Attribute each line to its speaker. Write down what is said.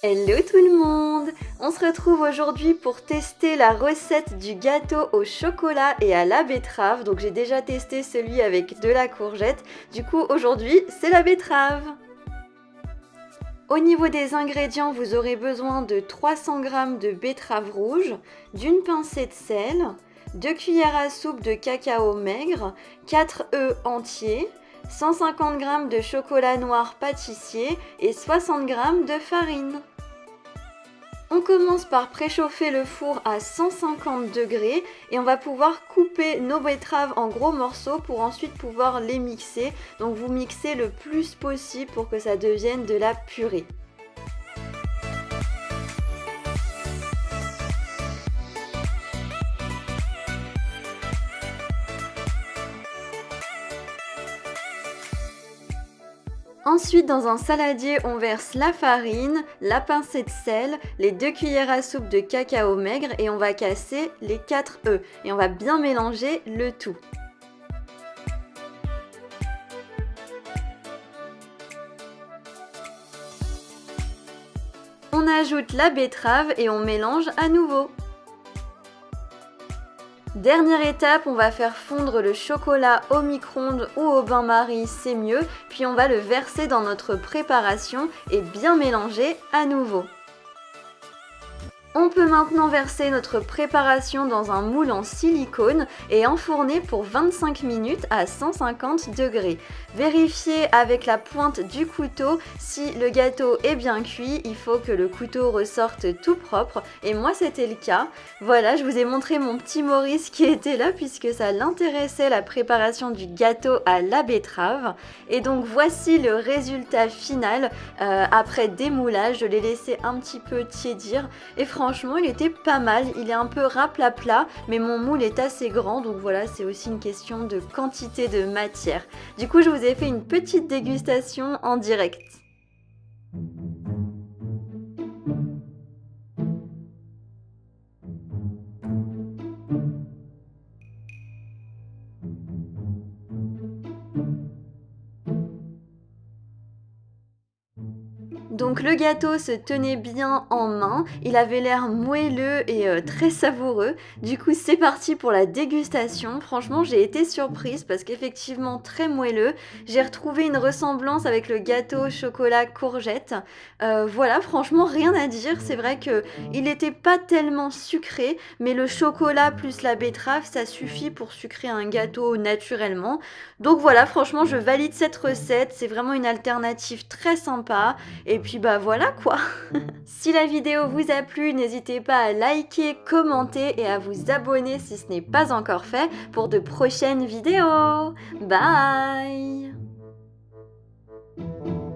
Speaker 1: Hello tout le monde! On se retrouve aujourd'hui pour tester la recette du gâteau au chocolat et à la betterave. Donc j'ai déjà testé celui avec de la courgette. Du coup aujourd'hui c'est la betterave. Au niveau des ingrédients, vous aurez besoin de 300 g de betterave rouge, d'une pincée de sel, 2 cuillères à soupe de cacao maigre, 4 œufs entiers, 150 g de chocolat noir pâtissier et 60 g de farine. On commence par préchauffer le four à 150 degrés et on va pouvoir couper nos betteraves en gros morceaux pour ensuite pouvoir les mixer. Donc vous mixez le plus possible pour que ça devienne de la purée. Ensuite, dans un saladier, on verse la farine, la pincée de sel, les 2 cuillères à soupe de cacao maigre et on va casser les 4 œufs. Et on va bien mélanger le tout. On ajoute la betterave et on mélange à nouveau. Dernière étape, on va faire fondre le chocolat au micro-ondes ou au bain-marie, c'est mieux. Puis on va le verser dans notre préparation et bien mélanger à nouveau. On peut maintenant verser notre préparation dans un moule en silicone et enfourner pour 25 minutes à 150 degrés. Vérifiez avec la pointe du couteau si le gâteau est bien cuit, il faut que le couteau ressorte tout propre et moi c'était le cas. Voilà, je vous ai montré mon petit Maurice qui était là puisque ça l'intéressait la préparation du gâteau à la betterave. Et donc voici le résultat final après démoulage, je l'ai laissé un petit peu tiédir et franchement il était pas mal, il est un peu raplapla mais mon moule est assez grand donc voilà, c'est aussi une question de quantité de matière. Du coup je vous ai fait une petite dégustation en direct. Donc le gâteau se tenait bien en main, il avait l'air moelleux et très savoureux. Du coup c'est parti pour la dégustation. Franchement j'ai été surprise parce qu'effectivement très moelleux. J'ai retrouvé une ressemblance avec le gâteau au chocolat courgette. Voilà, franchement rien à dire. C'est vrai qu'il n'était pas tellement sucré, mais le chocolat plus la betterave ça suffit pour sucrer un gâteau naturellement. Donc voilà, franchement je valide cette recette. C'est vraiment une alternative très sympa. Et puis bah voilà quoi. Si la vidéo vous a plu, n'hésitez pas à liker, commenter et à vous abonner si ce n'est pas encore fait pour de prochaines vidéos. Bye!